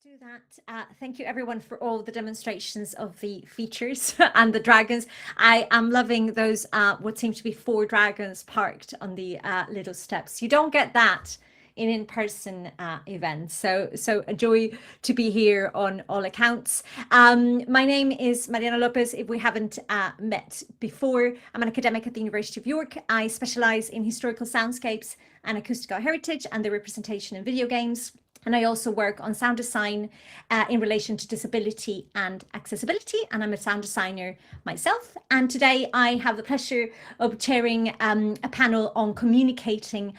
do that. Thank you everyone for all the demonstrations of the features and the dragons. I am loving those what seem to be 4 dragons parked on the little steps. You don't get that in in-person events, so a joy to be here on all accounts. My name is Mariana Lopez. If we haven't met before, I'm an academic at the University of York. I specialize in historical soundscapes and acoustical heritage and the representation in video games. And I also work on sound design in relation to disability and accessibility. And I'm a sound designer myself. And today I have the pleasure of chairing a panel on communicating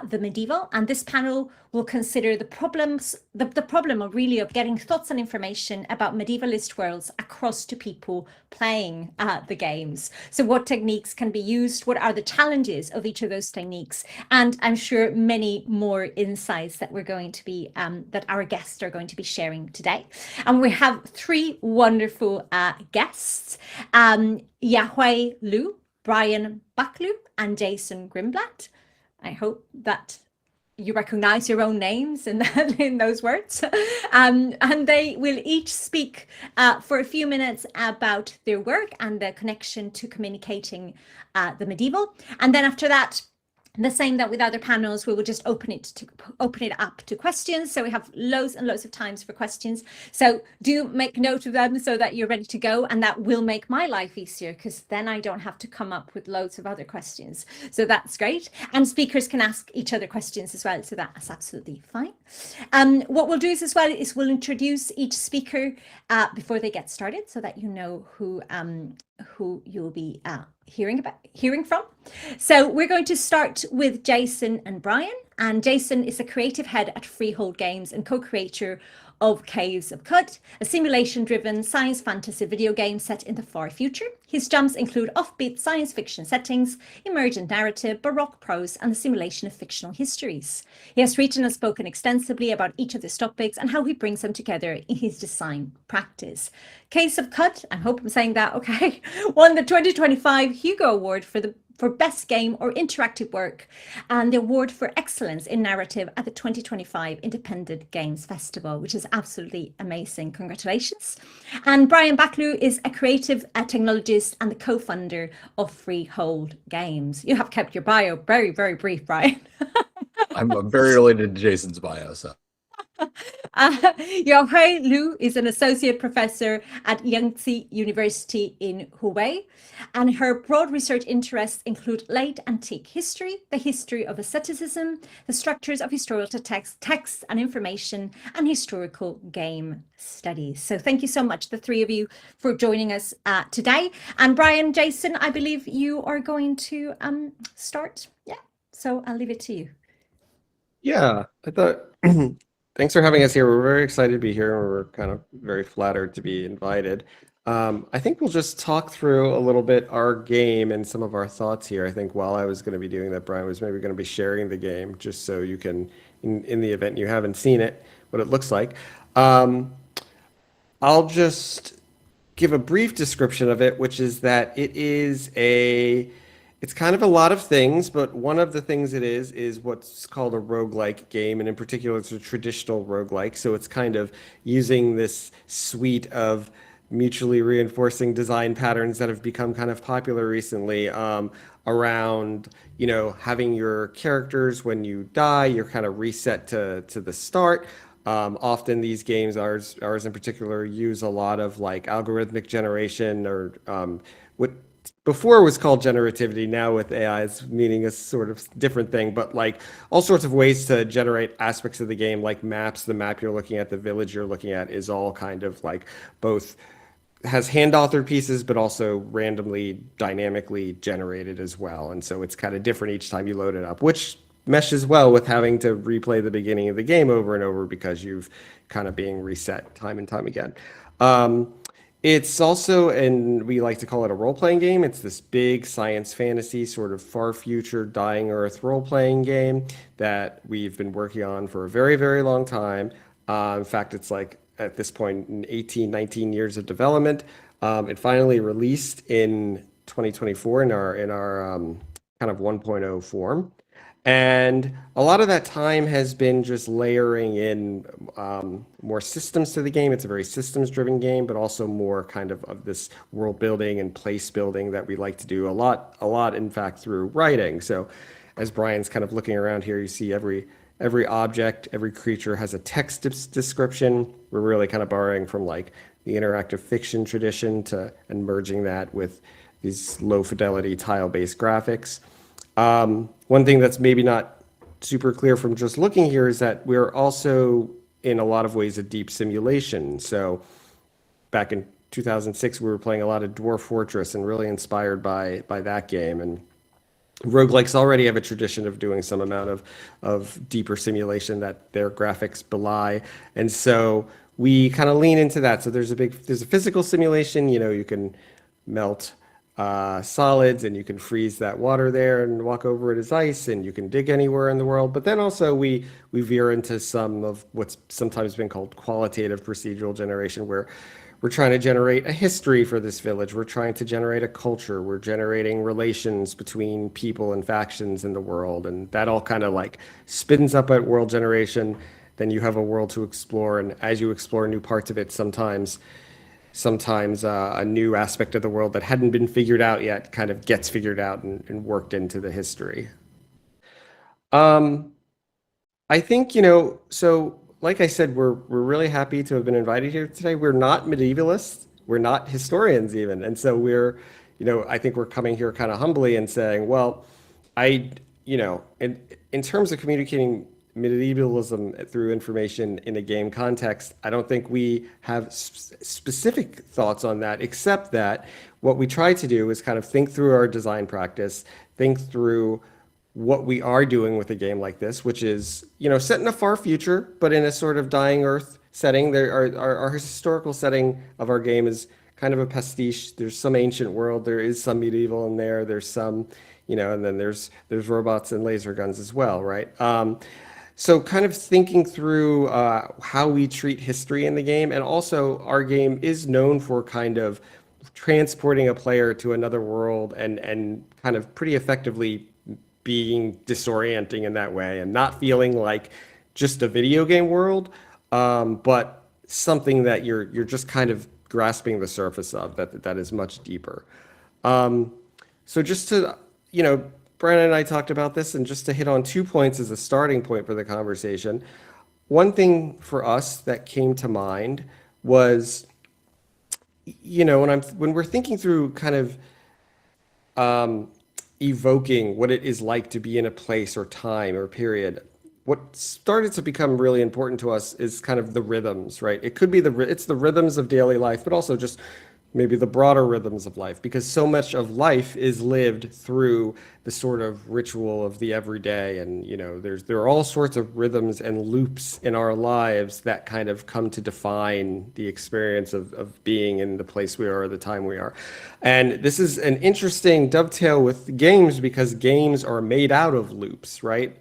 the medieval. And this panel will consider the problems, the problem of really of getting thoughts and information about medievalist worlds across to people playing the games. So what techniques can be used? What are the challenges of each of those techniques? And I'm sure many more insights that we're going to be, that our guests are going to be sharing today. And we have 3 wonderful guests, Yahweh Liu, Brian Baklu, and Jason Grinblat. I hope that you recognize your own names in those words. And they will each speak for a few minutes about their work and their connection to communicating the medieval. And then after that, the same that with other panels, we will just open it up to questions. So we have loads and loads of times for questions. So do make note of them so that you're ready to go. And that will make my life easier because then I don't have to come up with loads of other questions. So that's great. And speakers can ask each other questions as well. So that's absolutely fine. What we'll do is as well is we'll introduce each speaker before they get started so that you know who you'll be hearing from. So we're going to start with Jason and Brian. And Jason is a creative head at Freehold Games and co-creator of Caves of Qud, a simulation-driven science fantasy video game set in the far future. His jumps include offbeat science fiction settings, emergent narrative, baroque prose, and the simulation of fictional histories. He has written and spoken extensively about each of these topics and how he brings them together in his design practice. Caves of Qud, I hope I'm saying that okay, won the 2025 Hugo Award for Best Game or Interactive Work and the Award for Excellence in Narrative at the 2025 Independent Games Festival, which is absolutely amazing. Congratulations. And Brian Baklu is a creative technologist and the co-founder of Freehold Games. You have kept your bio very, very brief, Brian. I'm very related to Jason's bio, so. Yahweh Liu is an associate professor at Yangtze University in Hubei, and her broad research interests include late antique history, the history of asceticism, the structures of historical texts and information, and historical game studies. So thank you so much, the 3 of you, for joining us today. And Brian, Jason, I believe you are going to start. Yeah, so I'll leave it to you. Yeah, I thought... Thanks for having us here. We're very excited to be here. We're kind of very flattered to be invited. I think we'll just talk through a little bit our game and some of our thoughts here. I think while I was going to be doing that, Brian was maybe going to be sharing the game just so you can, in the event you haven't seen it, what it looks like. I'll just give a brief description of it, which is that it is it's kind of a lot of things, but one of the things it is what's called a roguelike game, and in particular, it's a traditional roguelike. So it's kind of using this suite of mutually reinforcing design patterns that have become kind of popular recently around, having your characters, when you die, you're kind of reset to the start. Often these games, ours in particular, use a lot of like algorithmic generation or what before was called generativity, now with AI is meaning a sort of different thing, but like all sorts of ways to generate aspects of the game, like maps. The map you're looking at, the village you're looking at is all kind of like both has hand authored pieces, but also randomly, dynamically generated as well. And so it's kind of different each time you load it up, which meshes well with having to replay the beginning of the game over and over because you've kind of being reset time and time again. It's also, and we like to call it a role-playing game. It's this big science fantasy, sort of far future, dying Earth role-playing game that we've been working on for a very, very long time. In fact, it's like at this point in 18, 19 years of development. It finally released in 2024 in our kind of 1.0 form. And a lot of that time has been just layering in more systems to the game. It's a very systems-driven game, but also more kind of this world building and place building that we like to do a lot, in fact, through writing. So as Brian's kind of looking around here, you see every object, every creature has a text description. We're really kind of borrowing from like the interactive fiction tradition and merging that with these low fidelity tile-based graphics. One thing that's maybe not super clear from just looking here is that we're also in a lot of ways a deep simulation. So back in 2006, we were playing a lot of Dwarf Fortress and really inspired by that game. And roguelikes already have a tradition of doing some amount of deeper simulation that their graphics belie. And so we kind of lean into that. So there's a physical simulation, you can melt solids and you can freeze that water there and walk over it as ice, and you can dig anywhere in the world. But then also we veer into some of what's sometimes been called qualitative procedural generation, where we're trying to generate a history for this village. We're trying to generate a culture. We're generating relations between people and factions in the world. And that all kind of like spins up at world generation. Then you have a world to explore. And as you explore new parts of it, sometimes a new aspect of the world that hadn't been figured out yet kind of gets figured out and worked into the history. I think, so like I said, we're really happy to have been invited here today. We're not medievalists. We're not historians even. And so I think we're coming here kind of humbly and saying, well, in terms of communicating medievalism through information in a game context, I don't think we have specific thoughts on that, except that what we try to do is kind of think through our design practice, think through what we are doing with a game like this, which is, set in a far future, but in a sort of dying Earth setting. Our historical setting of our game is kind of a pastiche. There's some ancient world, there is some medieval in there, there's some, and then there's robots and laser guns as well, right? So kind of thinking through how we treat history in the game, and also our game is known for kind of transporting a player to another world and kind of pretty effectively being disorienting in that way, and not feeling like just a video game world, but something that you're just kind of grasping the surface of that is much deeper. So just to, Brandon and I talked about this, and just to hit on 2 points as a starting point for the conversation. One thing for us that came to mind was, when we're thinking through kind of evoking what it is like to be in a place or time or period, what started to become really important to us is kind of the rhythms, right? It could be it's the rhythms of daily life, but also just maybe the broader rhythms of life, because so much of life is lived through the sort of ritual of the everyday. And there are all sorts of rhythms and loops in our lives that kind of come to define the experience of being in the place we are, the time we are. And this is an interesting dovetail with games, because games are made out of loops, right?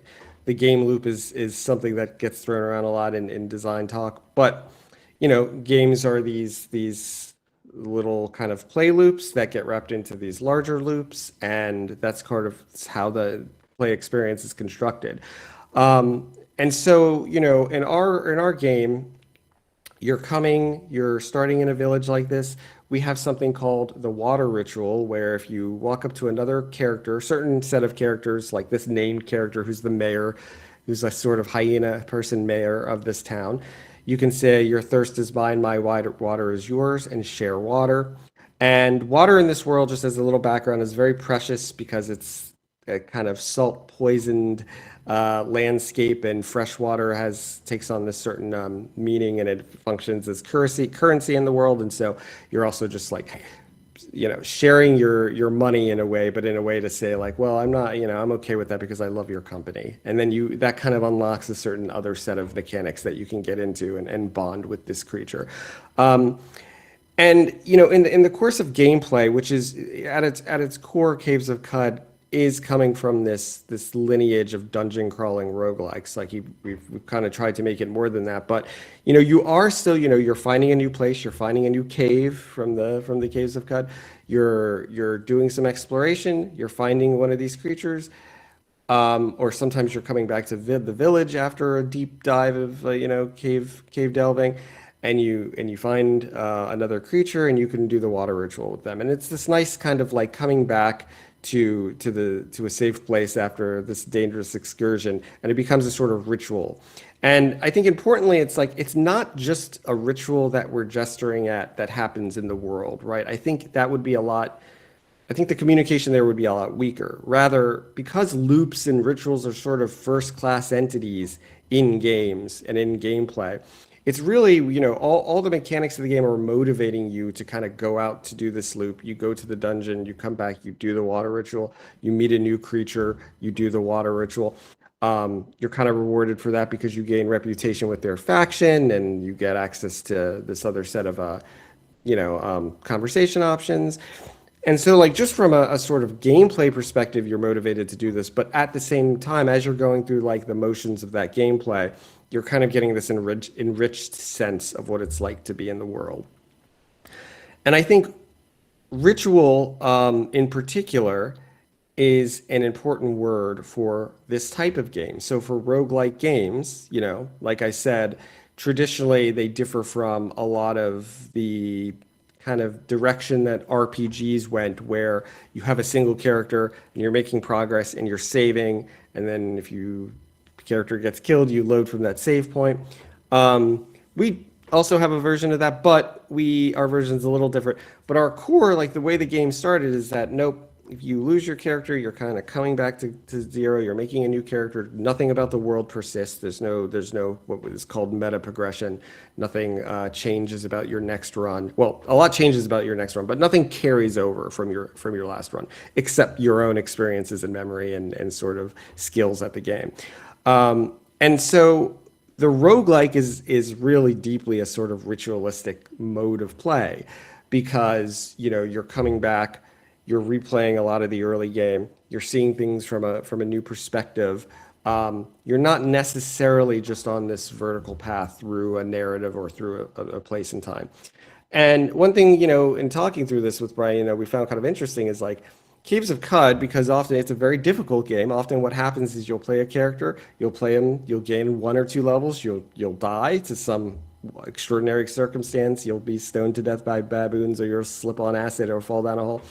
The game loop is something that gets thrown around a lot in design talk, but games are these little kind of play loops that get wrapped into these larger loops, and that's kind of how the play experience is constructed. And so, in our game, you're starting in a village like this. We have something called the water ritual, where if you walk up to another character, certain set of characters, like this named character who's the mayor, who's a sort of hyena person mayor of this town, you can say, your thirst is mine, my water is yours, and share water. And water in this world, just as a little background, is very precious because it's a kind of salt poisoned landscape, and fresh water takes on this certain meaning, and it functions as currency in the world. And so you're also just like, sharing your money in a way, but in a way to say like, well, I'm not, I'm okay with that because I love your company. And then that kind of unlocks a certain other set of mechanics that you can get into and bond with this creature. And in the course of gameplay, which is at its core, Caves of Qud is coming from this lineage of dungeon crawling roguelikes. Like we've kind of tried to make it more than that, but you are still, you're finding a new place, you're finding a new cave from the Caves of Qud. You're doing some exploration, you're finding one of these creatures, or sometimes you're coming back to the village after a deep dive of cave delving, and you find another creature, and you can do the water ritual with them. And it's this nice kind of like coming back to a safe place after this dangerous excursion, and it becomes a sort of ritual. And I think importantly, it's like it's not just a ritual that we're gesturing at that happens in the world, right? I think that would be a lot. I think the communication there would be a lot weaker. Rather, because loops and rituals are sort of first-class entities in games and in gameplay, it's really, all the mechanics of the game are motivating you to kind of go out to do this loop. You go to the dungeon, you come back, you do the water ritual, you meet a new creature, you do the water ritual. You're kind of rewarded for that because you gain reputation with their faction, and you get access to this other set of, conversation options. And so, like, just from a sort of gameplay perspective, you're motivated to do this. But at the same time, as you're going through like the motions of that gameplay, you're kind of getting this enriched sense of what it's like to be in the world. And I think ritual, in particular, is an important word for this type of game. So for roguelike games, like I said, traditionally they differ from a lot of the kind of direction that RPGs went, where you have a single character and you're making progress and you're saving, and then if the character gets killed, you load from that save point. We also have a version of that, but our version's a little different. But our core, like the way the game started, is that nope, if you lose your character, you're kind of coming back to zero. You're making a new character. Nothing about the world persists. There's no what is called meta progression. Nothing changes about your next run. Well, a lot changes about your next run, but nothing carries over from your last run, except your own experiences and memory and sort of skills at the game. And so the roguelike is really deeply a sort of ritualistic mode of play, because you're coming back. You're replaying a lot of the early game. You're seeing things from a new perspective. You're not necessarily just on this vertical path through a narrative or through a place in time. And one thing, in talking through this with Brian, we found kind of interesting is like Caves of Qud, because often it's a very difficult game. Often what happens is you'll play a character, you'll play him, you'll gain 1 or 2 levels, you'll die to some extraordinary circumstance. You'll be stoned to death by baboons, or you'll slip on acid or fall down a hole.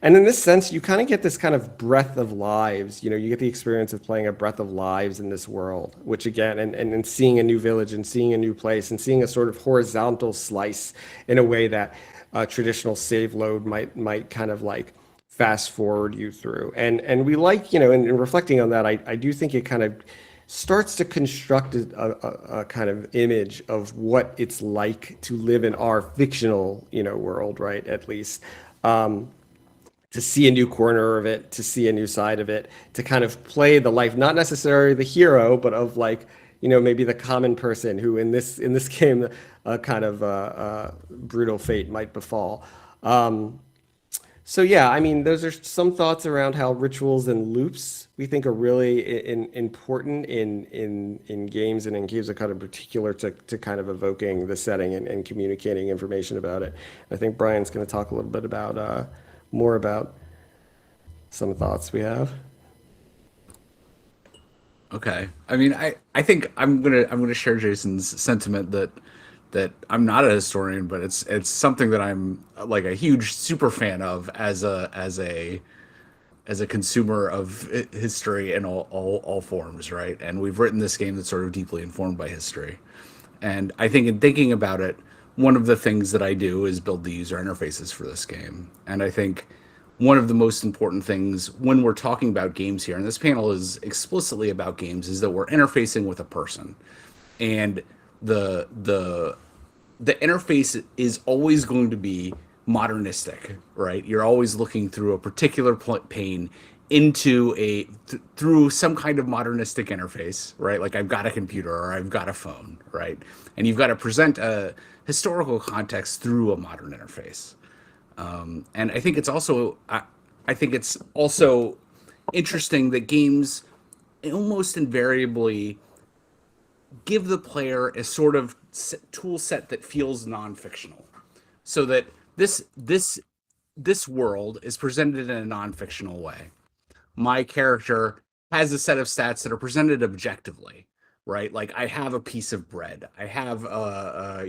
And in this sense, you kind of get this kind of breadth of lives. You get the experience of playing a breadth of lives in this world, which again, and seeing a new village and seeing a new place and seeing a sort of horizontal slice in a way that a traditional save load might kind of like fast forward you through. And we like, in reflecting on that, I do think it kind of starts to construct a kind of image of what it's like to live in our fictional, world, right? At least. To see a new corner of it, to see a new side of it, to kind of play the life, not necessarily the hero, but of like, maybe the common person who in this game, a kind of brutal fate might befall. So yeah, I mean, those are some thoughts around how rituals and loops we think are really important in games and in Caves of Qud in particular to kind of evoking the setting and communicating information about it. I think Brian's going to talk a little bit about more about some thoughts we have. Okay. I mean, I think I'm gonna share Jason's sentiment that I'm not a historian, but it's something that I'm like a huge super fan of as a consumer of history in all forms, right? And we've written this game that's sort of deeply informed by history. And I think in thinking about it, one of the things that I do is build the user interfaces for this game. And I think one of the most important things when we're talking about games here, and this panel is explicitly about games, is that we're interfacing with a person. And the interface is always going to be modernistic, right? You're always looking through a particular pane into through some kind of modernistic interface, right? Like I've got a computer or I've got a phone, right? And you've got to present a historical context through a modern interface. And I think it's also interesting that games almost invariably give the player a sort of tool set that feels non-fictional, so that this world is presented in a non-fictional way. My character has a set of stats that are presented objectively, right? Like I have a piece of bread, I have a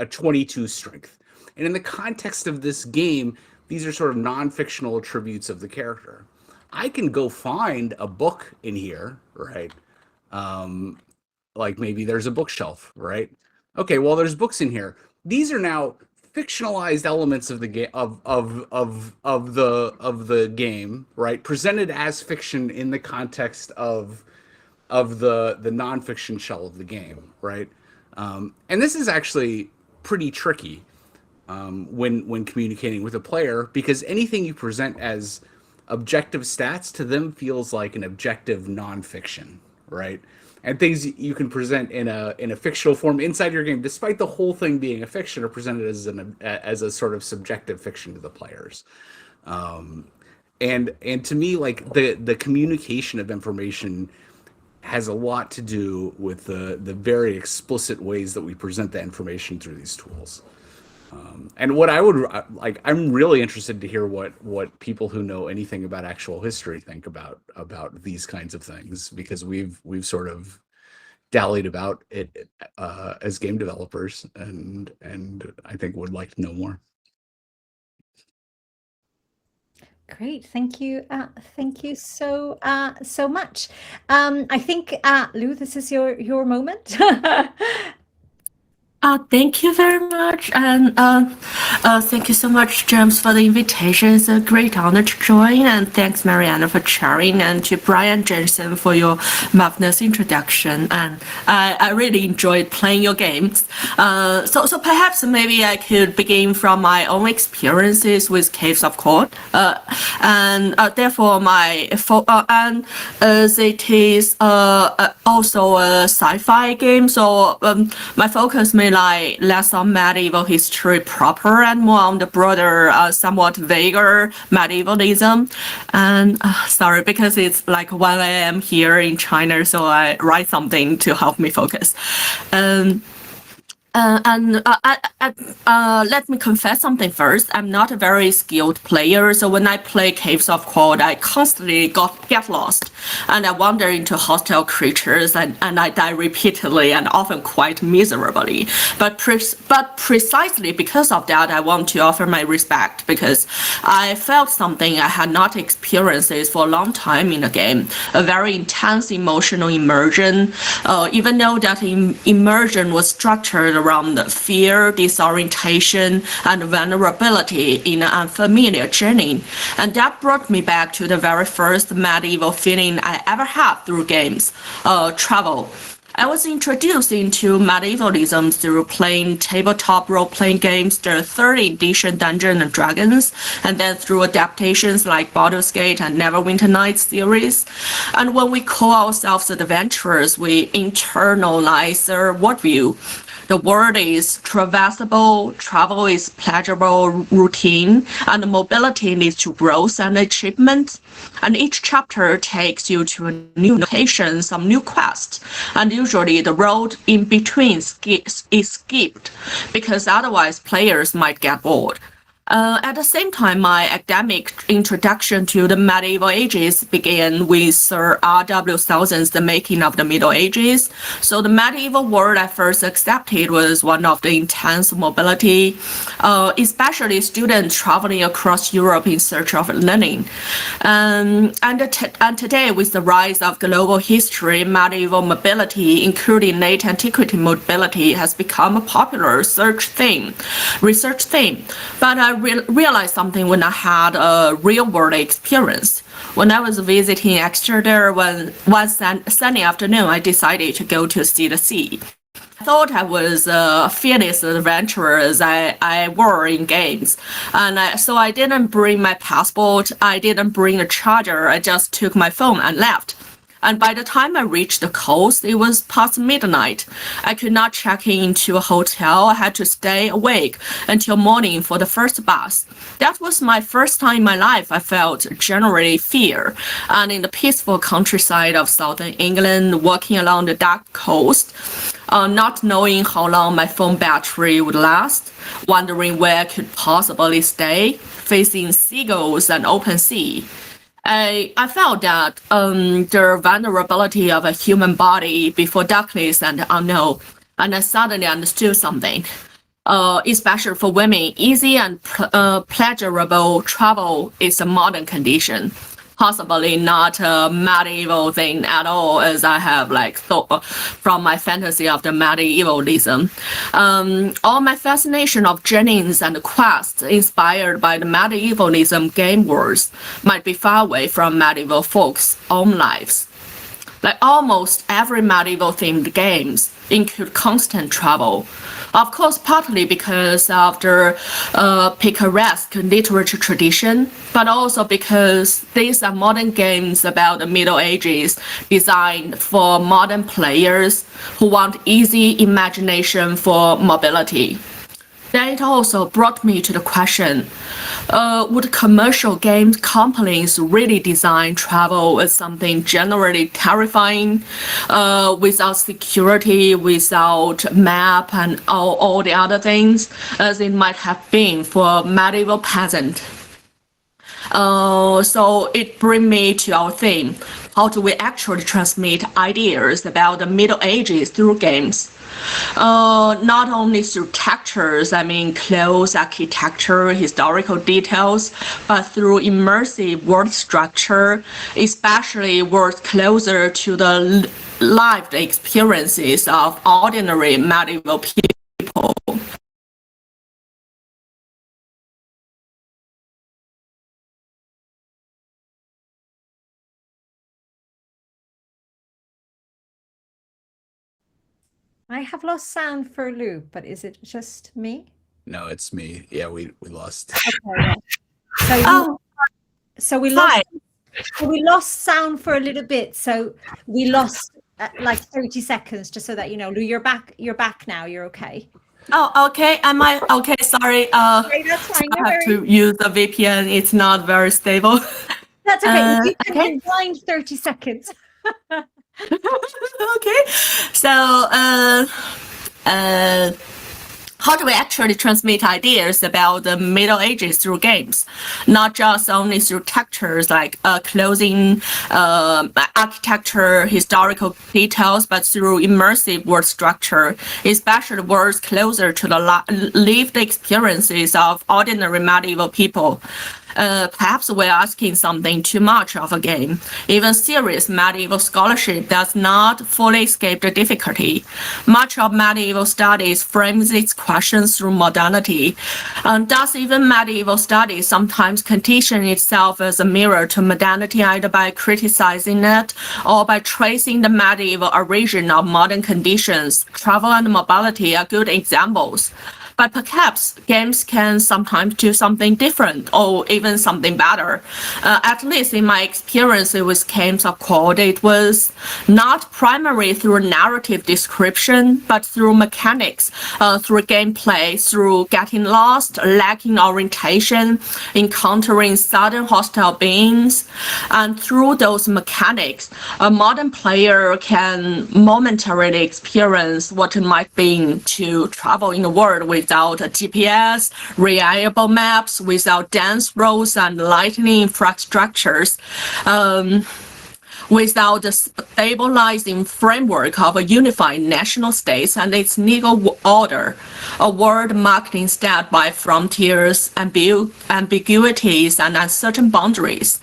22 strength, and in the context of this game, these are sort of non-fictional attributes of the character. I can go find a book in here, right? Like maybe there's a bookshelf, right? Okay, well there's books in here. These are now fictionalized elements of the game of the game, right? Presented as fiction in the context of the nonfiction shell of the game, right? And this is actually pretty tricky when communicating with a player, because anything you present as objective stats to them feels like an objective nonfiction, right? And things you can present in a fictional form inside your game, despite the whole thing being a fiction, are presented as a sort of subjective fiction to the players. And to me, like the communication of information has a lot to do with the very explicit ways that we present the information through these tools. And what I would like, I'm really interested to hear what people who know anything about actual history think about these kinds of things, because we've sort of dallied about it as game developers, and I think would like to know more. Great, thank you so much. I think Lou, this is your moment. Thank you very much, and thank you so much, James, for the invitation. It's a great honor to join, and thanks, Mariana, for chairing, and to Brian Jensen for your marvelous introduction. And I really enjoyed playing your games. So perhaps maybe I could begin from my own experiences with Caves of Qud, and therefore and as it is also a sci-fi game, so my focus may lie less on medieval history proper and more on the broader, somewhat vaguer medievalism. And sorry, because it's like 1 a.m. here in China, so I write something to help me focus. Let me confess something first. I'm not a very skilled player, so when I play Caves of Qud, I constantly get lost, and I wander into hostile creatures, and I die repeatedly and often quite miserably. But precisely because of that, I want to offer my respect, because I felt something I had not experienced for a long time in the game, a very intense emotional immersion, even though that immersion was structured around fear, disorientation, and vulnerability in an unfamiliar journey. And that brought me back to the very first medieval feeling I ever had through games, travel. I was introduced into medievalism through playing tabletop role-playing games, the 3rd edition Dungeons and Dragons, and then through adaptations like Baldur's Gate and Neverwinter Nights series. And when we call ourselves adventurers, we internalize their worldview. The world is traversable, travel is pleasurable routine, and mobility leads to growth and achievement. And each chapter takes you to a new location, some new quest, and usually the road in between is skipped, because otherwise players might get bored. At the same time, my academic introduction to the medieval ages began with Sir R.W. Southern's The Making of the Middle Ages. So the medieval world I first accepted was one of the intense mobility, especially students traveling across Europe in search of learning. And today, with the rise of global history, medieval mobility, including late antiquity mobility, has become a popular research theme. But I realized something when I had a real-world experience. When I was visiting Exeter one sunny afternoon, I decided to go to see the sea. I thought I was a fearless adventurer as I were in games, and so I didn't bring my passport, I didn't bring a charger, I just took my phone and left. And by the time I reached the coast, it was past midnight. I could not check into a hotel. I had to stay awake until morning for the first bus. That was my first time in my life I felt generally fear. And in the peaceful countryside of southern England, walking along the dark coast, not knowing how long my phone battery would last, wondering where I could possibly stay, facing seagulls and open sea. I felt that the vulnerability of a human body before darkness and unknown, and I suddenly understood something. Especially for women, easy and pleasurable travel is a modern condition. Possibly not a medieval thing at all, as I have thought from my fantasy of the medievalism. All my fascination of journeys and quests inspired by the medievalism game worlds might be far away from medieval folks' own lives. Like almost every medieval themed games include constant travel. Of course, partly because of the picaresque literature tradition, but also because these are modern games about the Middle Ages designed for modern players who want easy imagination for mobility. That also brought me to the question, would commercial game companies really design travel as something generally terrifying, without security, without map and all the other things, as it might have been for medieval peasant? So it brings me to our theme. How do we actually transmit ideas about the Middle Ages through games? Not only through textures, close architecture, historical details, but through immersive world structure, especially worlds closer to the lived experiences of ordinary medieval people. I have lost sound for a loop, but is it just me? No, it's me. Yeah, we lost. Okay, yeah. So, Oh, so we fine. lost sound for a little bit. So we lost like 30 seconds, just so that you know. Lou, you're back. You're back now. You're okay. Oh, okay. Am I okay? Sorry. Okay, that's fine. I No have worries. to use the VPN. It's not very stable. That's okay. You can okay. rewind 30 seconds. Okay. So, how do we actually transmit ideas about the Middle Ages through games? Not just only through textures like clothing, architecture, historical details, but through immersive word structure, especially words closer to the lived experiences of ordinary medieval people. Perhaps we're asking something too much of a game. Even serious medieval scholarship does not fully escape the difficulty. Much of medieval studies frames its questions through modernity. Thus, even medieval studies sometimes condition itself as a mirror to modernity, either by criticizing it or by tracing the medieval origin of modern conditions. Travel and mobility are good examples. But perhaps games can sometimes do something different or even something better. At least in my experience with Caves of Qud, it was not primarily through narrative description, but through mechanics, through gameplay, through getting lost, lacking orientation, encountering sudden hostile beings. And through those mechanics, a modern player can momentarily experience what it might be to travel in the world without a GPS, reliable maps, without dense roads and lightning infrastructures, without the stabilizing framework of a unified national state and its legal order, a world marked instead by frontiers, ambiguities, and uncertain boundaries.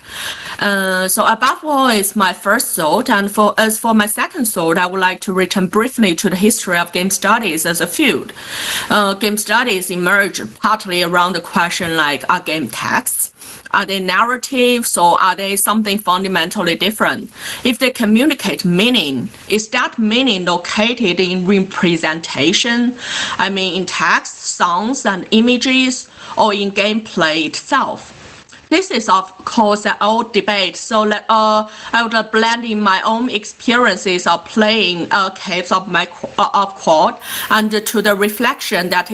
So above all is my first thought, and as for my second thought, I would like to return briefly to the history of game studies as a field. Game studies emerged partly around the question like, are game texts? Are they narratives, or are they something fundamentally different? If they communicate meaning, is that meaning located in representation? In text, sounds, and images, or in gameplay itself? This is, of course, an old debate, so I would blend in my own experiences of playing Caves of Qud and to the reflection that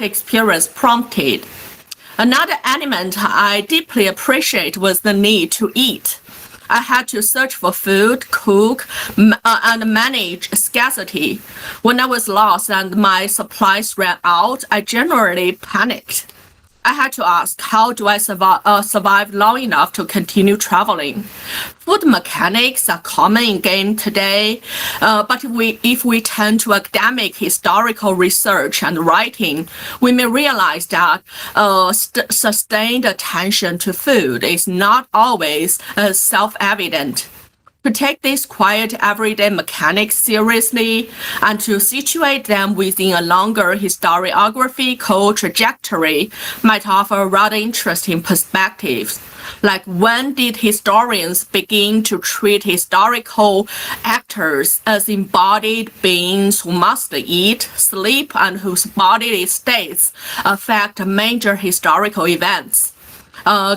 experience prompted. Another element I deeply appreciate was the need to eat. I had to search for food, cook, and manage scarcity. When I was lost and my supplies ran out, I generally panicked. I had to ask, how do I survive long enough to continue traveling? Food mechanics are common in game today, but if we turn to academic historical research and writing, we may realize that sustained attention to food is not always self-evident. To take these quiet everyday mechanics seriously and to situate them within a longer historiographical trajectory might offer rather interesting perspectives. Like, when did historians begin to treat historical actors as embodied beings who must eat, sleep, and whose bodily states affect major historical events?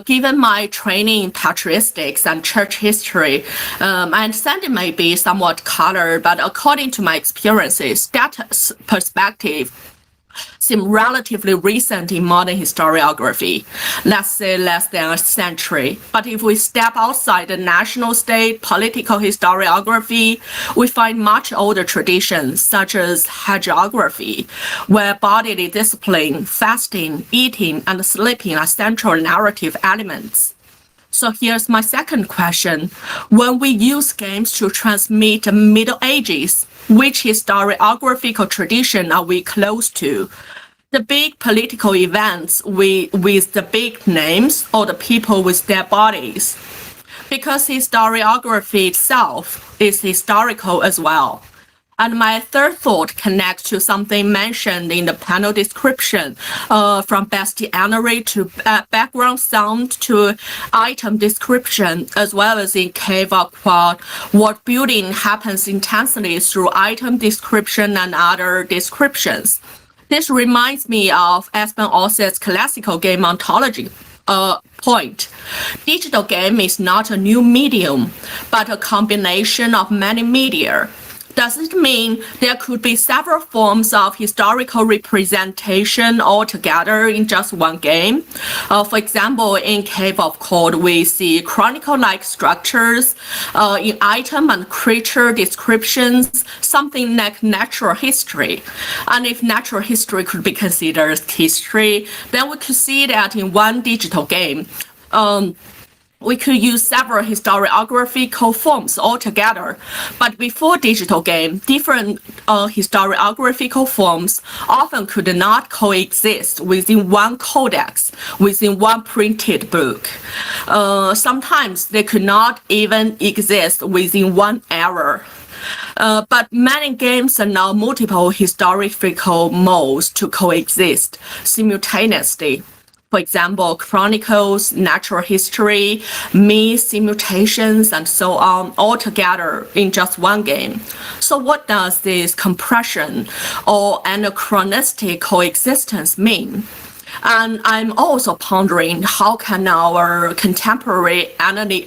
Given my training in patristics and church history, I understand it may be somewhat colored, but according to my experiences, that perspective seem relatively recent in modern historiography, let's say less than a century. But if we step outside the national state political historiography, we find much older traditions, such as hagiography, where bodily discipline, fasting, eating, and sleeping are central narrative elements. So here's my second question. When we use games to transmit the Middle Ages, which historiographical tradition are we close to? The big political events with the big names, or the people with their bodies? Because historiography itself is historical as well. And my third thought connects to something mentioned in the panel description, from bestiary to background sound to item description, as well as in Cave of Qud, world building happens intensely through item description and other descriptions. This reminds me of Espen Aaset's classical game ontology point. Digital game is not a new medium, but a combination of many media. Does it mean there could be several forms of historical representation altogether in just one game? For example, in Cave of Qud, we see chronicle-like structures in item and creature descriptions, something like natural history. And if natural history could be considered history, then we could see that in one digital game. We could use several historiographical forms altogether, but before digital game, different historiographical forms often could not coexist within one codex, within one printed book. Sometimes they could not even exist within one era. But many games allow multiple historical modes to coexist simultaneously. For example, chronicles, natural history, myths, simulations, and so on, all together in just one game. So what does this compression or anachronistic coexistence mean? And I'm also pondering, how can our contemporary analytical,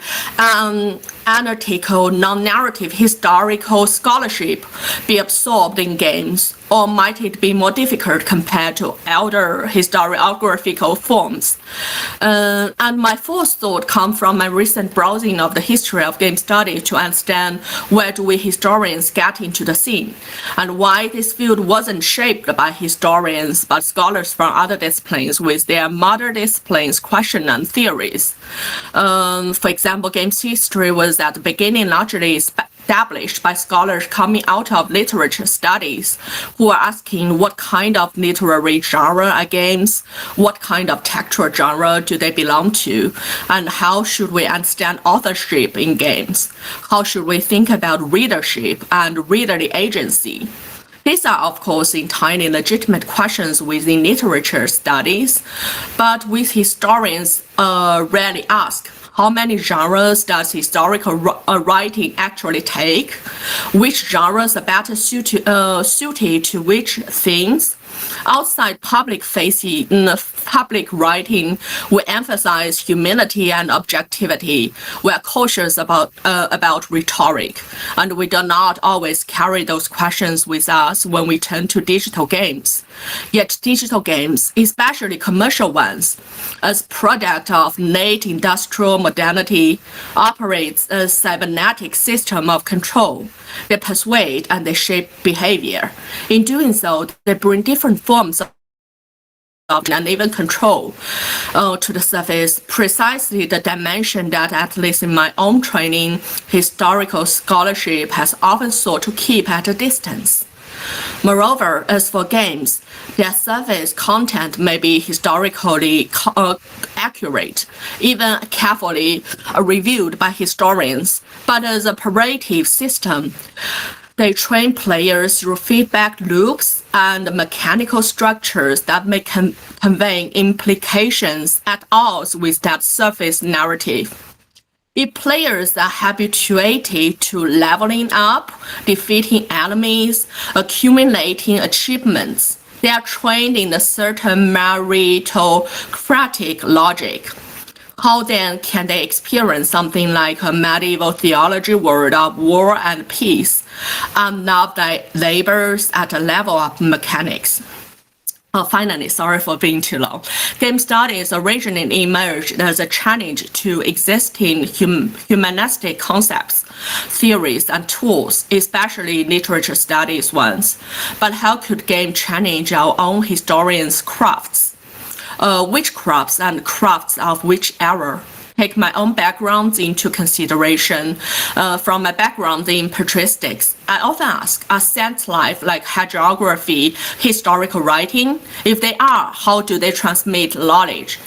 non-narrative historical scholarship be absorbed in games? Or might it be more difficult compared to elder historiographical forms? And my fourth thought comes from my recent browsing of the history of game study to understand where do we historians get into the scene, and why this field wasn't shaped by historians but scholars from other disciplines with their mother disciplines question and theories. For example, games history was at the beginning largely established by scholars coming out of literature studies who are asking what kind of literary genre are games, what kind of textual genre do they belong to, and how should we understand authorship in games? How should we think about readership and readerly agency? These are, of course, entirely legitimate questions within literature studies, but with historians rarely ask, how many genres does historical writing actually take? Which genres are better suited to which things? Outside public writing, we emphasize humility and objectivity. We are cautious about rhetoric, and we do not always carry those questions with us when we turn to digital games. Yet digital games, especially commercial ones, as product of late industrial modernity, operates a cybernetic system of control. They persuade and they shape behavior. In doing so, they bring different forms and even control to the surface, precisely the dimension that, at least in my own training, historical scholarship has often sought to keep at a distance. Moreover, as for games, their surface content may be historically accurate, even carefully reviewed by historians, but as a operative system, they train players through feedback loops and mechanical structures that may convey implications at odds with that surface narrative. If players are habituated to leveling up, defeating enemies, accumulating achievements, they are trained in a certain meritocratic logic. How then can they experience something like a medieval theology world of war and peace, and not their labors at a level of mechanics? Finally, sorry for being too long. Game studies originally emerged as a challenge to existing humanistic concepts, theories, and tools, especially literature studies ones. But how could game challenge our own historians' crafts? Which crafts and crafts of which era? Take my own background into consideration. From my background in patristics, I often ask, are scent life like hagiography, historical writing? If they are, how do they transmit knowledge?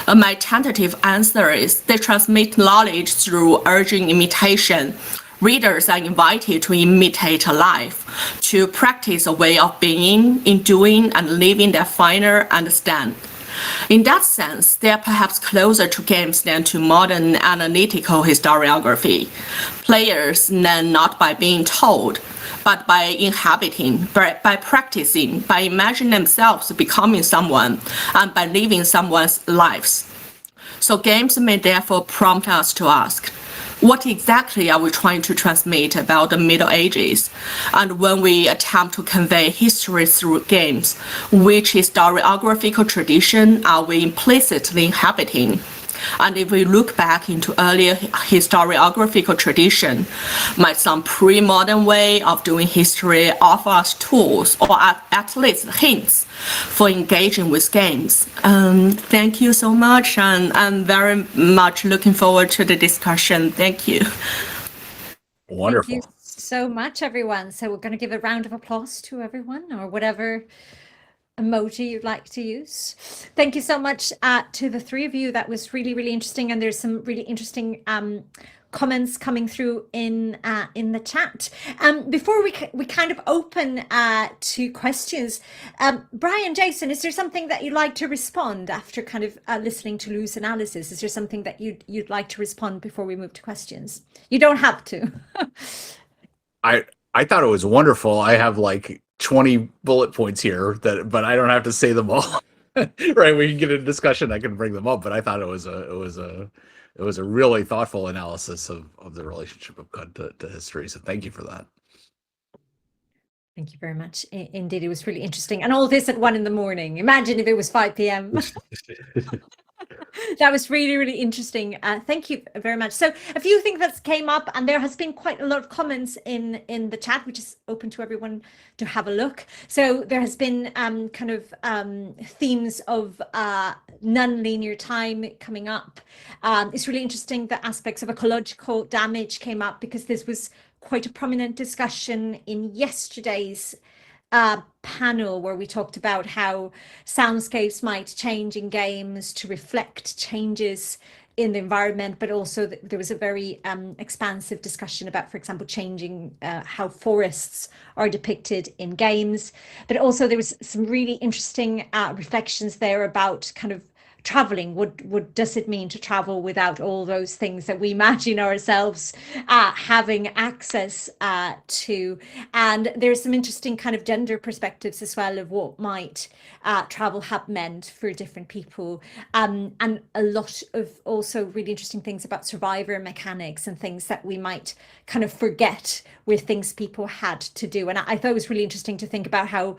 My tentative answer is they transmit knowledge through urgent imitation. Readers are invited to imitate life, to practice a way of being, in doing, and living that finer understand. In that sense, they are perhaps closer to games than to modern analytical historiography. Players learn not by being told, but by inhabiting, by practicing, by imagining themselves becoming someone, and by living someone's lives. So games may therefore prompt us to ask, what exactly are we trying to transmit about the Middle Ages? And when we attempt to convey history through games, which historiographical tradition are we implicitly inhabiting? And if we look back into earlier historiographical tradition, might some pre-modern way of doing history offer us tools or at least hints for engaging with games? Thank you so much, and I'm very much looking forward to the discussion. Thank you. Wonderful. Thank you so much, everyone. So we're going to give a round of applause to everyone, or whatever emoji you'd like to use. Thank you so much to the three of you. That was really, really interesting, and there's some really interesting comments coming through in the chat. Before we kind of open to questions, Brian, Jason, is there something that you'd like to respond after kind of listening to Lou's analysis? Is there something that you'd like to respond before we move to questions? You don't have to. I thought it was wonderful. I have like 20 bullet points here but I don't have to say them all. Right, we can get a discussion, I can bring them up, but I thought it was a really thoughtful analysis of the relationship of Qud to history. So thank you for that. Thank you very much. Indeed, it was really interesting. And all this at 1 a.m. Imagine if it was 5 p.m. That was really, really interesting. Thank you very much. So a few things that came up, and there has been quite a lot of comments in the chat, which is open to everyone to have a look. So there has been kind of themes of non-linear time coming up. It's really interesting that aspects of ecological damage came up, because this was quite a prominent discussion in yesterday's panel, where we talked about how soundscapes might change in games to reflect changes in the environment, but also there was a very expansive discussion about, for example, changing how forests are depicted in games. But also there was some really interesting reflections there about kind of traveling. What does it mean to travel without all those things that we imagine ourselves having access to? And there's some interesting kind of gender perspectives as well of what might travel have meant for different people, and a lot of also really interesting things about survivor mechanics and things that we might kind of forget with things people had to do. And I thought it was really interesting to think about how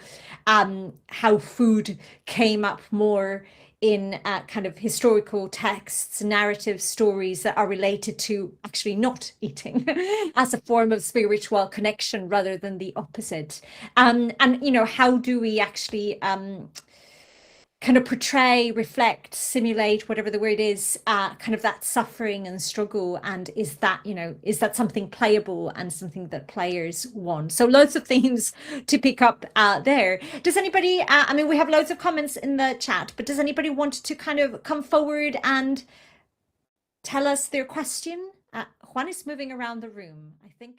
food came up more in kind of historical texts, narrative stories that are related to actually not eating as a form of spiritual connection rather than the opposite. And you know, how do we actually kind kind of portray, reflect, simulate, whatever the word is, kind of that suffering and struggle? And is that, you know, is that something playable and something that players want? So loads of themes to pick up there. Does anybody, I mean, we have loads of comments in the chat, but does anybody want to kind of come forward and tell us their question? Juan is moving around the room, I think.